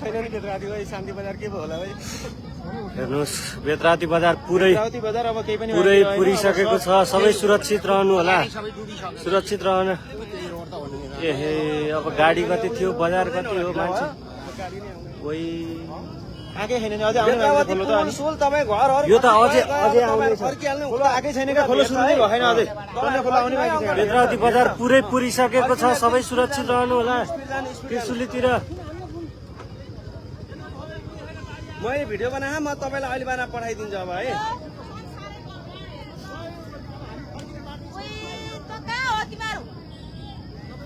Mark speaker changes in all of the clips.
Speaker 1: छैन नि बेतराती भाइ शान्ति बजार के भयो होला भाइ
Speaker 2: हेर्नुहोस् बेतराती बजार पुरै
Speaker 1: बेतराती बजार अब केही पनि
Speaker 2: पुरै पुरिसकेको छ सबै सुरक्षित रहनु होला सुरक्षित रहनु एहे अब गाडी कति थियो बजार कति हो मान्छे कोही
Speaker 1: आकै छैन नि अझै आउने खोलो त अनि सोल तपाई घरहरु
Speaker 2: यो त अझै आउने छ
Speaker 1: खोलो आकै छैन के खोलो सुरु नै भएन अझै खोल्ने खोलो आउने बाँकी छ
Speaker 2: बेतराती बजार पुरै पुरिसकेको छ सबै सुरक्षित रहनु होला त्रिशुलीतिर
Speaker 1: मैले भिडियो बनाए म तपाईलाई अहिले बना पठाइदिन्छु अब है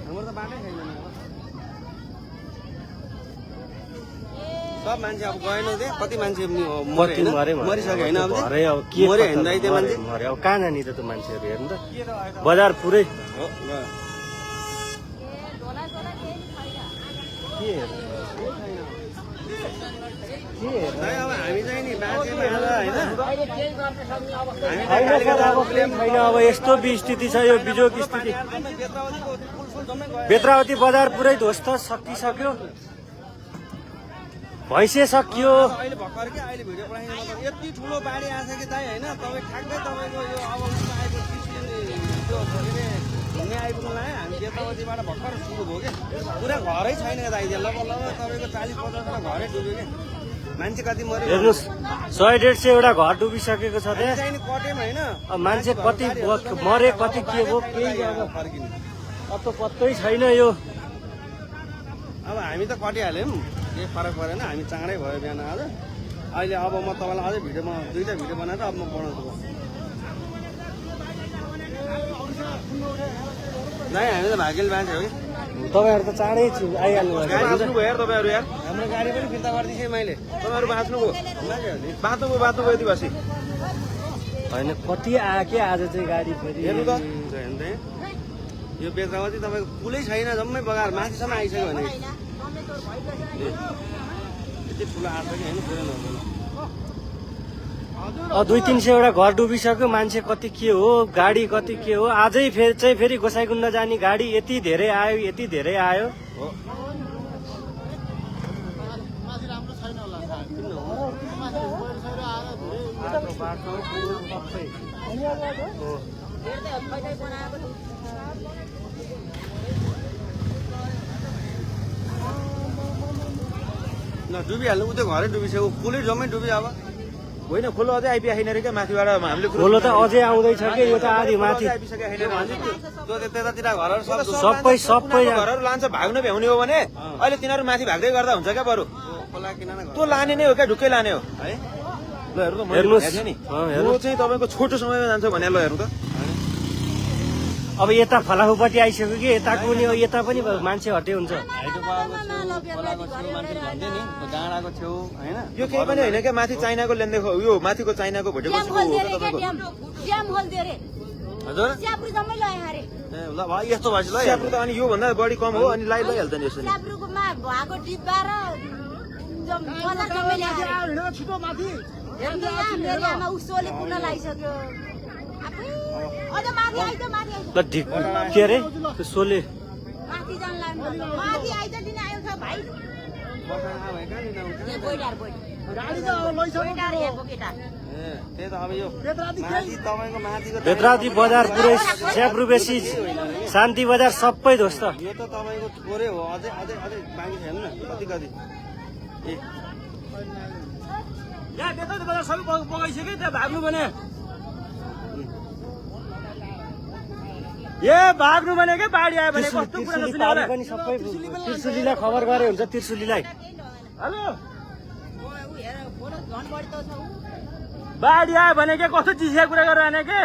Speaker 1: हाम्रो त बाटै छैन सब मान्छे अब गएन दे कति मान्छे मरिसक्यो हैन अब
Speaker 2: भरे अब के
Speaker 1: मरे हैन दाइ त्यो मान्छे
Speaker 2: मरे अब कहाँ जाने त त्यो मान्छेहरु हेर्नु त बजार पुरै
Speaker 1: हो दाइ अब हामी चाहिँ नि बाँचेमा हैन
Speaker 2: छैन अब यस्तो स्थिति छ यो बिजोग स्थिति बेतरावती बजार पुरै ध्वस्त सकिसक्यो भैँसे सकियो
Speaker 1: अहिले भर्खर के अहिले भिडियो पठाइदिनु मतलब यति ठुलो बाढी आछ कि दाइ हैन तपाई ठ्याक्कै तपाईको यो अब त्यो घुम्ने आइपुग्नु लाग्यो हामी बेतरावतीबाट भर्खर सुरु भयो के पुरा घरै छैन दाइ लगभग तपाईको 40-50 वटा घरै डुब्यो के मान्छे कति मर्यो
Speaker 2: हेर्नुस् 100-150 वटा घर डुबिसकेको छ त्यहाँ
Speaker 1: चाहिँ नि कटेम हैन
Speaker 2: अब मान्छे कति मरे कति के हो केही
Speaker 1: फर्किनु
Speaker 2: अब त पत्तै छैन यो
Speaker 1: अब हामी त कटिहाल्यौँ केही फरक परेन हामी चाँडै भयो बिहान आज अहिले अब म तपाईँलाई अझै भिडियोमा दुईटा भिडियो बनाएर अब म बनाउँछु नाइ हामी त भाग्यले बाँच्यो हो कि
Speaker 2: तपाईँहरू त चाँडै आइहाल्नु
Speaker 1: गाडी बाँच्नु भयो यार तपाईँहरू यार हाम्रो गाडी पनि फिर्ता गरिदिएँ मैले तपाईँहरू बाँच्नुभयो बाँच्नुभयो यति बसी
Speaker 2: होइन कति आके आज चाहिँ गाडी फेरि
Speaker 1: हेर्नु त यो बेतरावती तपाईँको पुलै छैन जम्मै बगाएर माथिसम्म आइसक्यो भने यति ठुलो आएको कि होइन पुरै नहुँदैन
Speaker 2: 200-300 वटा घर डुबिसक्यो मान्छे कति के हो गाडी कति के हो आजै फेरि गोसाइकुण्ड जाने गाडी यति धेरै आयो
Speaker 1: न डुबिहाल्नु उतै घरै डुबिसक्यो पुलै जम्मै डुब्यो अब होइन खोलो अझै आइपुगेको छैन रे क्या माथिबाट हामीले
Speaker 2: खोलो त अझै आउँदैछ कि यो त आधी माथि
Speaker 1: आइपुगेको छैन त्यतातिर घरहरू
Speaker 2: सबै
Speaker 1: घरहरू लान्छ भाग्नु भ्याउने हो भने अहिले तिनीहरू माथि भाग्दै गर्दा हुन्छ क्या बरु त्यो लाने नै हो क्या ढुक्कै लाने हो है ल हेर्नु त
Speaker 2: हेर्नुहोस्
Speaker 1: नि यो चाहिँ तपाईँको छोटो समयमा जान्छ भने ल हेर्नु त
Speaker 2: अब यता फलाफुपट्टि आइसक्यो कि यताको नि यता पनि मान्छे हटे हुन्छ
Speaker 1: डाँडाको छेउ होइन यो केही पनि होइन क्या माथि चाइनाको लेनदेन यो माथिको चाइनाको भोटेको हजुर ल भाइ यस्तो भएपछि ल स्याब्रु त अनि योभन्दा बढी कम हो अनि लैहाल्छ नि यसरी
Speaker 2: ल ढिक के अरे त्यो सोले बेतराती बजार पुरै स्याब्रु बेसी शान्ति बजार सबै ध्वस्त
Speaker 1: यो त तपाईँको थोरै हो अझै बाँकी छैन न कति ए
Speaker 2: यहाँ बेतराती बजार सबै बगाइसक्यो त्यहाँ भाग्नु भने भाग्नु भनेको बाढी आयो भने कस्तो कुरा पनि सबै त्रिशुलीलाई खबर गरे हुन्छ त्रिशुलीलाई हेलो बाढी आयो भने के कस्तो चिसिया कुरा गरेर आने के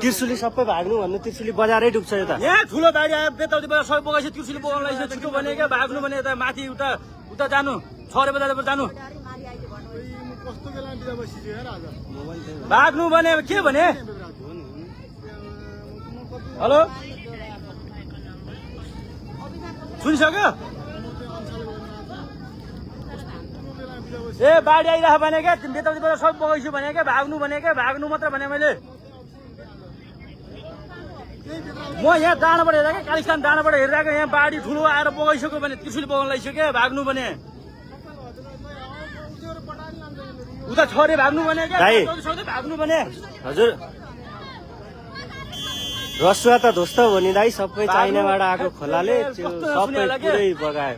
Speaker 2: त्रिशुली सबै भाग्नु भन्नु त्रिशुली बजारै डुब्छ यता यहाँ ठुलो बाढी आयो बेतराती बजार सबै बगाइछ त्रिशुली बगाउन लाग्छ छिटो भनेको भाग्नु भने यता माथि उता जानु 6 बजार जानु भाग्नु भने के भने हेलो सुनिसक्यो बाढी आइरह भने क्या बेतराती बजार सब बगाइछु भने क्या भाग्नु मात्र भने मैले म यहाँ डाँडाबाट हेरेको कालिस्तान डाँडाबाट हेरिरहेको यहाँ बाढी ठुलो आएर बगाइसक्यो भने त्रिशुली बगाउन लागिसक्यो भाग्नु भने उता छोरे भाग्नु भने क्या
Speaker 3: दाइ।
Speaker 2: सक्दै भाग्नु भने
Speaker 3: हजुर रसुवा त ध्वस्त हो नि दाइ सबै चाइनाबाट आएको खोलाले सबै पुरै बगायो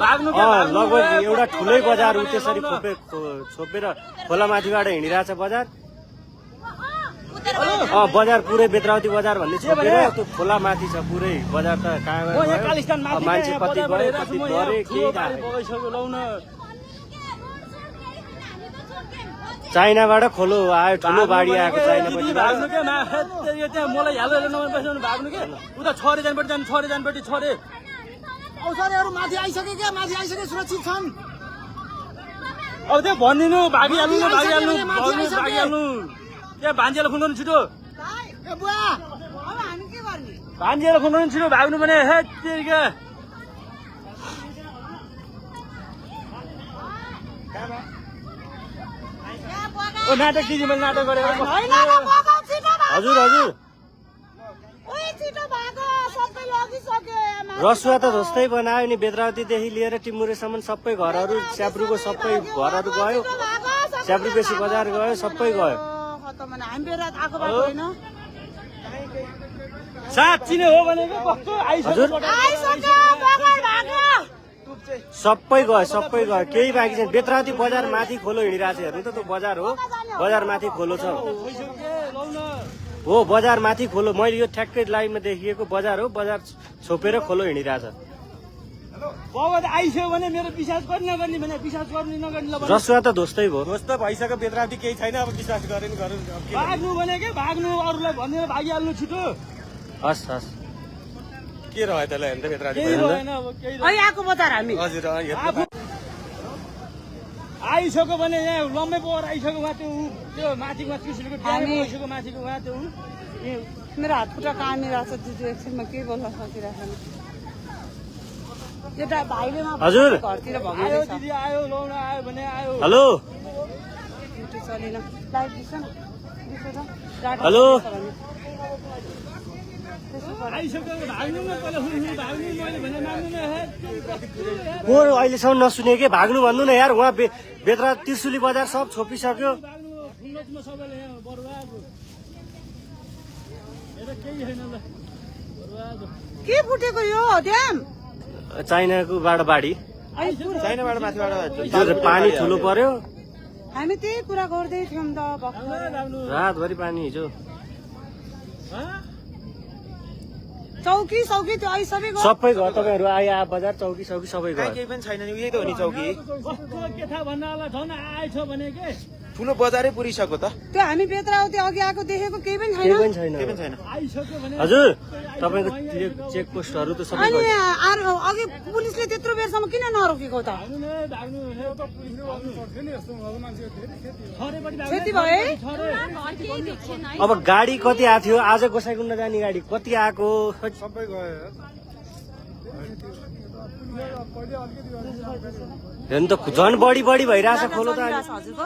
Speaker 2: भाग्नु क्या भाग्नु
Speaker 3: लगभग एउटा ठुलै बजार उ त्यसरी छोपेर खोलामाथिबाट हिँडिरहेछ बजार बजार पुरै बेत्रावती बजार भन्ने छोपेर त्यो खोला माथि छ पुरै बजार त कहाँ मान्छे कति गयो कति गरे केही थाहा छैन। चाइनाबाट खोलो आयो ठुलो बाढी आएको चाइनापछि
Speaker 2: भाग्नु क्या त्यहाँ मलाई हालो हालो नम्बर पैसा भाग्नु क्या उता छोरे जानपट्टि जानु छोरे जानपट्टि छोरे
Speaker 4: औषधिहरू माथि आइसके क्या माथि आइसके सुरक्षित छन्।
Speaker 2: अब त्यो भनिदिनु भागिहाल्नु भागिहाल्नु भागिहाल्नु त्यहाँ भान्जीलाई फोन गर्नु छिटो
Speaker 4: ए बुवा अब हामी के गर्ने?
Speaker 2: भान्जीलाई फोन गर्नु छिटो भाग्नु भने हे तेरिका ओ नाटक दिदी मैले नाटक गरेर
Speaker 3: हजुर हजुर रसुवा त जस्तै बनायो नि बेत्रावतीदेखि लिएर टिमुरेसम्म सबै घरहरू च्याब्रुको सबै घरहरू गयो च्याब्रु बेसी बजार गयो सबै गयो
Speaker 2: साँच्ची नै हो भनेको कस्तो
Speaker 3: हजुर सबै गयो केही बाँकी छैन। बेत्रावती बजार माथि खोलो हिँडिरहेको छ हेर्नु त त्यो बजार हो बजार माथि खोलो छ हो बजार माथि खोलो मैले यो ठ्याक्कै लाइनमा देखिएको बजार हो बजार छोपेर खोलो हिँडिरहेछ
Speaker 2: बाबा आइसक्यो भने मेरो विश्वास गर्ने नगर्ने भने विश्वास गर्ने नगर्ने ल
Speaker 3: रसुवा त ध्वस्तै भयो
Speaker 1: ध्वस्त भइसक्यो बेत्रावती केही छैन अब विश्वास गरे नि गरौँ
Speaker 2: भाग्नु भने के भाग्नु अरूलाई भनेर भागिहाल्नु छिटो
Speaker 3: हस् हस्
Speaker 1: के रह्यो त्यसलाई हेर्नु त बेत्रावती
Speaker 2: केही रहेन अब केही
Speaker 4: अहिले आएको बजार हामी
Speaker 1: हजुर
Speaker 2: आफू आइसक्यो भने यहाँ लम्बै पोहोर आइसक्यो उहाँ त्यो माथिको त्रिशुलको आइसक्यो माथिको उहाँ त्यो
Speaker 4: मेरो हात खुट्टा कामिरहेको छ दिदी एकछिनमा के बोल्न सकिरहेको छैन। एउटा भाइले
Speaker 3: हजुर
Speaker 4: घरतिर
Speaker 2: आयो
Speaker 4: भगाइरहेछ
Speaker 2: दिदी आयो लाउन आयो भने आयो
Speaker 3: हेलो
Speaker 4: ड्युटी चलेन लाइट दिन्छ न दिन्छ त डाटा
Speaker 3: हेलो
Speaker 4: दिन्छ भने।
Speaker 2: आइसक्यो भाग्नु न पहिला हुनु भाग्नु मैले भने माग्नु न हे
Speaker 3: को अहिलेसम्म नसुने के भाग्नु भन्नु न यार उहाँ बेत्रा त्रिशुली बजार सब छोपिसक्यो
Speaker 2: भाग्नु फुल्लोमा सबैले यहाँ बरुवाद यता केही छैन ल बरुवाद
Speaker 4: के फुटेको यो ड्याम
Speaker 3: चाइनाकोबाट बाढी
Speaker 1: चाइनाबाट माथिबाट
Speaker 3: जो पानी ठुलो पर्यो
Speaker 4: हामी त्यही कुरा गर्दै थियौँ त भर्खर।
Speaker 2: भाग्नु
Speaker 3: रातभरि पानी हिजो
Speaker 4: चौकी सौकी त्यो अहिले सबै गयो।
Speaker 3: सबै घर तपाईँहरू आए बजार चौकी सौकी सबै
Speaker 1: कहाँ
Speaker 3: घर
Speaker 1: केही पनि छैन नि उही त हो नि चौकी
Speaker 2: कस्तो के थाहा भन्नलाई झन् आएछ भने के
Speaker 1: ठुलो बजारै पुरिसक्यो त
Speaker 4: त्यो हामी बेत्रावती अघि आएको देखेको केही पनि
Speaker 3: केही पनि
Speaker 4: छैन।
Speaker 3: छैन
Speaker 1: केही पनि छैन
Speaker 2: आइसक्यो भने
Speaker 3: हजुर तपाईँको चेक पोस्टहरू त सबै
Speaker 4: अनि
Speaker 3: गयो।
Speaker 4: अघि पुलिसले त्यत्रो बेरसम्म किन नरोकेको त?
Speaker 2: भाग्नु नै भाग्नु हे त पुलिसले भाग्नु छरेपट्टि भाग्नु
Speaker 4: क्षति भयो है?
Speaker 2: छरे
Speaker 3: अब गाडी कति आएको थियो आज गोसाइकुण्ड जाने गाडी कति आएको
Speaker 1: सबै गयो
Speaker 3: हेर्नु त झन् बढी बढी भइरहेछ खोलो त अहिले।
Speaker 4: हजुरको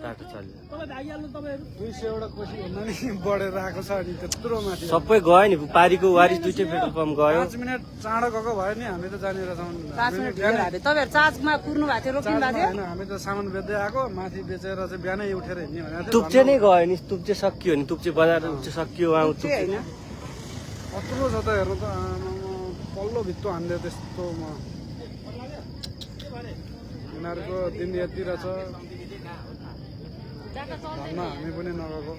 Speaker 3: टाटो चल्यो
Speaker 2: तपाईँ भागिहाल्नु तपाईँहरू
Speaker 1: 200 एउटा कोसी भन्दा नि बढेर आएको छ अनि त्यत्रो माथि
Speaker 3: सबै गयो नि पारीको वारिस दुइटै पेट्रोल पम्प गयो
Speaker 1: 5 मिनट चाँडो गएको भयो नि हामी त जानेर छौँ
Speaker 4: 5 मिनट ढिलो भएको थियो। तपाईँहरू चार्जमा कुर्नु भएको थियो रोकिनु भएको थियो।
Speaker 1: होइन हामी त सामान बेच्दै आएको माथि बेचेर चाहिँ बिहानै उठेर हिँड्ने भनेको थियो
Speaker 3: तुप्चे नै गयो नि तुप्चे सकियो नि तुप्चे बजार तुप्चे सकियो उहाँ
Speaker 4: त्यो
Speaker 3: तुप्चे
Speaker 4: होइन
Speaker 1: कत्रो छ त हेर्नु त पल्लो भित्तो हान्दै त्यस्तोमा यिनीहरूको दिन यति रहेछ भन्न हामी पनि नगएको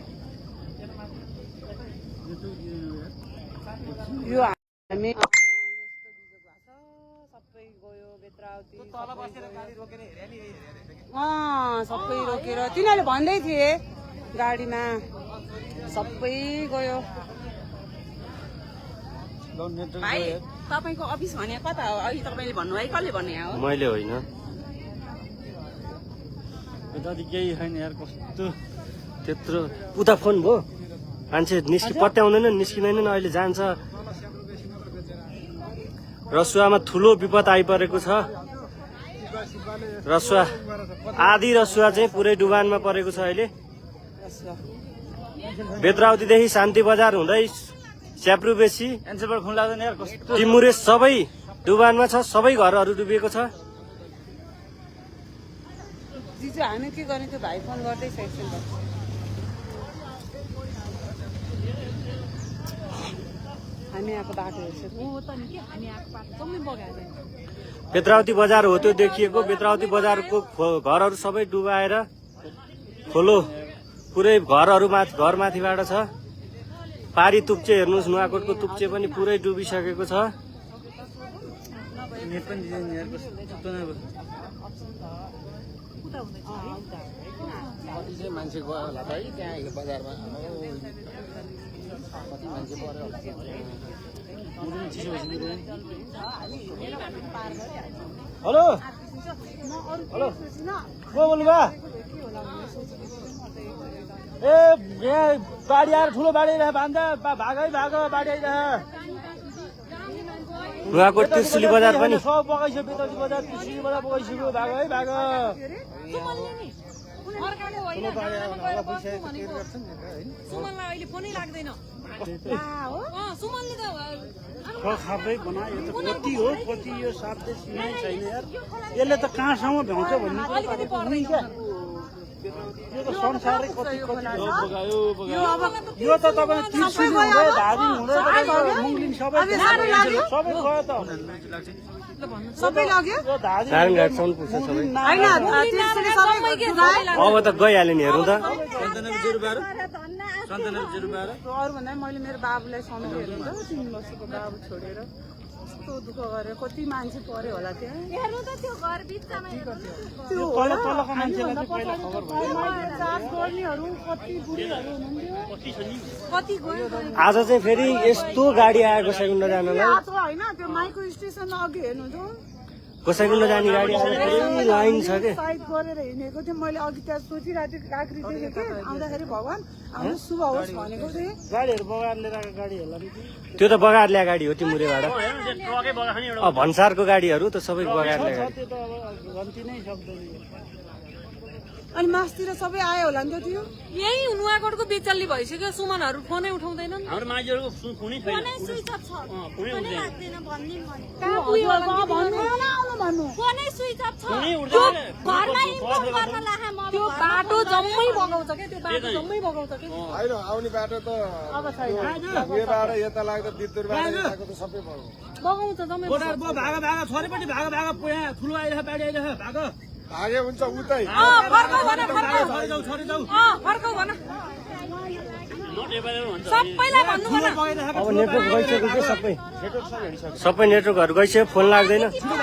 Speaker 4: यो हामी यस्तो बिजोग भएको छ सबै गयो बेत्रावती सबै रोकेर तिनीहरूले भन्दै थिए गाडीमा सबै गयो।
Speaker 5: भाइ तपाईँको अफिस भने कता हो? अहिले तपाईँले भन्नुभयो कसले भन्ने हो?
Speaker 3: मैले होइन
Speaker 2: यता केही छैन यार कस्तो
Speaker 3: त्यत्रो उता फोन भयो मान्छे पट्याउँदैन निस्किँदैन अहिले जान्छ रसुवामा ठुलो विपद आइपरेको छ रसुवा आधी रसुवा चाहिँ पुरै डुबानमा परेको छ अहिले बेत्रावतीदेखि शान्ति बजार हुँदै च्याप्रु बेसी
Speaker 2: एन्सरबाट खुन लाग्दैन यार कस्तो
Speaker 3: टिमुरे सबै डुबानमा छ सबै घरहरू डुबेको छ
Speaker 4: चाहिँ हामी के गर्ने त्यो भाइ फोन गर्दैछ एकछिन त हामी आएको बाटो
Speaker 3: बेत्रावती बजार हो त्यो देखिएको बेत्रावती बजारको घरहरू सबै डुबाएर खोलो पुरै घर माथिबाट छ पारी तुप्चे हेर्नुहोस् नुवाकोटको तुप्चे पनि पुरै डुबिसकेको छ
Speaker 1: मान्छे गयो होला त है त्यहाँ बजारमा कति मान्छे पऱ्यो
Speaker 2: हेलो हेलो को बोल्नुभयो ए यहाँ बाढी आएर ठुलो बाढी आइरह भान्दा भागै बाढी आइरह
Speaker 3: नुवाकोट त्रिशुली बजार पनि
Speaker 2: सब बगाइसक्यो बेतौती बजार त्रिशुली बजार बगाइसक्यो भाग
Speaker 5: सुमनलाई अहिले फोनै लाग्दैन सुमनले त
Speaker 2: खाँदै बनायो त कति हो कति यो साध्य सीमै छैन यार यसले त कहाँसम्म भ्याउँछ भन्ने यो त संसारै कति यो त तपाईँ त्रिशुली हुँदै धादिङ हुँदै मुङ्लिङ सबै गयो त
Speaker 4: सबै लग्यो
Speaker 3: नारायणघाटसम्म पुग्छ सबै अब त गइहाल्यो नि हेर्नु त
Speaker 4: अरू भन्दा मैले मेरो बाबुलाई समेत हेर्नु त 3 वर्षको बाबु छोडेर कस्तो दुःख गरेर कति मान्छे पर्यो होला त्यहाँ
Speaker 5: हेर्नु त त्यो घर बिचमा
Speaker 4: त्यो
Speaker 2: तलको मान्छेलाई चाहिँ पहिला खबर भयो
Speaker 4: चार्ज गर्नेहरू कति बुढीहरू हुनुहुन्थ्यो कति गयो
Speaker 3: आज चाहिँ फेरि यस्तो गाडी आएको साइकुण्ड जानलाई
Speaker 4: आज होइन त्यो माइक्रो स्टेसन अघि हेर्नु त
Speaker 3: कसैकुण्ड जाने गाडी आज फेरि लाइन छ के
Speaker 4: साइड गरेर हिँडेको थिएँ मैले अघि त्यहाँ सोचिरहेको थिएँ काँक्री देखेँ कि आउँदाखेरि भगवान् हाम्रो शुभ होस् भनेको थिएँ
Speaker 2: गाडीहरू बगाएर लिएर आएको गाडी होला नि
Speaker 3: त्यो त बगाएर ल्याएको गाडी हो टिमुरेबाट भन्सारको गाडीहरू त सबै बगाएर ल्याएको
Speaker 2: त्यो त अब गन्ती नै सक्दैन
Speaker 4: अनि मासतिर सबै आयो होला नि त त्यो
Speaker 5: यही नुवाकोटको बेचल्ली भइसक्यो सुमनहरू फोनै उठाउँदैनन्
Speaker 2: हाम्रो मान्छेहरूको फोनै छैन
Speaker 5: स्विच अफ छ
Speaker 2: फोनै उठ्दैन
Speaker 5: लाग्दैन भन्दिन भने
Speaker 4: भन्नु
Speaker 5: फोनै स्विच अफ छ
Speaker 2: फोनै उठ्दैन
Speaker 5: घरमा इन्फर्म गर्न लाहा म त्यो बाटो जम्मै बगाउँछ के त्यो बाटो जम्मै बगाउँछ के
Speaker 6: होइन आउने बाटो त
Speaker 4: अब छैन
Speaker 6: उयोबाट यता लाग्दा बिरतुरबाट यताको त सबै भयो
Speaker 5: बगाउँछ जम्मै
Speaker 2: बोटार भागा छोरीपट्टि भागा यहाँ ठुलो आइरह बाढी आइरह भाग
Speaker 6: भागे हुन्छ उतै
Speaker 5: फर्काउ भन फर्काउ
Speaker 2: छोरी जाऊ
Speaker 5: फर्काउ भन सबैलाई भन्नु भन
Speaker 3: अब नेटवर्क गइसक्यो कि सबै नेटवर्कहरू गइसक्यो फोन लाग्दैन
Speaker 2: छिटो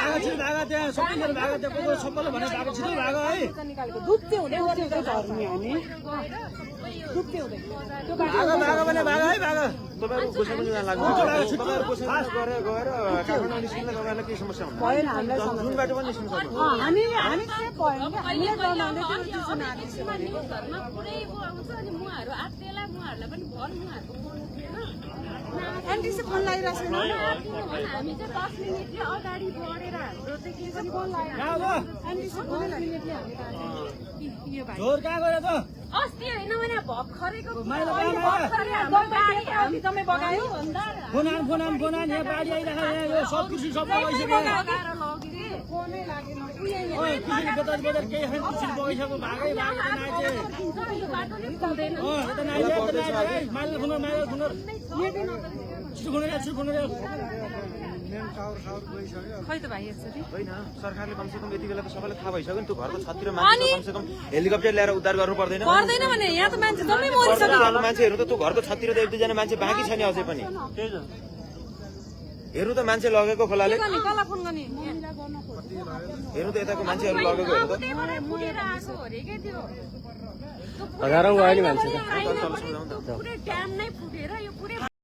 Speaker 2: भागा त्यहाँ सबैजना भागा त्यहाँ सबैले भने भागा छिटो भागा है
Speaker 4: दुप्ते हुँदै गरेको झर्ने हामी दुप्ते हुँदै त्यो
Speaker 2: भागा भने भागा है भागा
Speaker 6: तपाईँको गोसाइकुण्ड जान लाग्नु गएर काठमाडौँ निस्किँदा तपाईँलाई केही समस्या हुन्छ
Speaker 4: भएन हामीलाई
Speaker 6: जुन बाटो पनि निस्किनु सक्नु
Speaker 4: हामी चाहिँ भएन कि हामीले बनाउँदै त्यो चिसो नादिसो भनेको
Speaker 5: घरमा पुरै बगाउँछ अनि मुहाहरू आत्तेला मुहाहरूलाई पनि भन मुहाहरूको फोन उठेन
Speaker 4: एनटिसी फोन लगाइरहेको छैन
Speaker 5: हामी चाहिँ 10 मिनेटले अगाडि बढेर हाम्रो चाहिँ के पनि फोन
Speaker 4: एनटिसी फोन लगाइरहेको
Speaker 5: यो भाइ
Speaker 2: झोर कहाँ गयो त
Speaker 5: अस्ति होइन भने भर्खरैको
Speaker 4: हामी जम्मै बगायो
Speaker 2: फोन आन यहाँ बाढी आइरह यहाँ यो सब कृषि सब बगाइसक्यो
Speaker 4: फोनै लागेन
Speaker 2: कृषि बेतारी बजार केही छैन कृषि बगाइसक्यो भागै
Speaker 5: खै त भाइ यसरी
Speaker 6: होइन सरकारले कमसेकम यति बेला त सबैलाई थाहा भइसक्यो नि त्यो घरको छततिर मान्छे कमसेकम हेलिकप्टर ल्याएर उद्धार गर्नु पर्दैन
Speaker 5: पर्दैन भने यहाँ त मान्छे जम्मै मरिसक्यो
Speaker 6: मान्छेहरू त त्यो घरको छततिर त एक दुईजना मान्छे बाँकी छ नि अझै पनि हेर्नु त मान्छे लगेको खोलाले
Speaker 5: कसलाई फोन गर्ने
Speaker 6: हेर्नु त यताको मान्छेहरू लगेको हेर्नु त
Speaker 5: त्यहीबाट फुटेर आएको अरे के त्यो
Speaker 3: हजारौँ गयो नि मान्छे त
Speaker 5: पुरै ड्याम नै फुटेर यो पुरै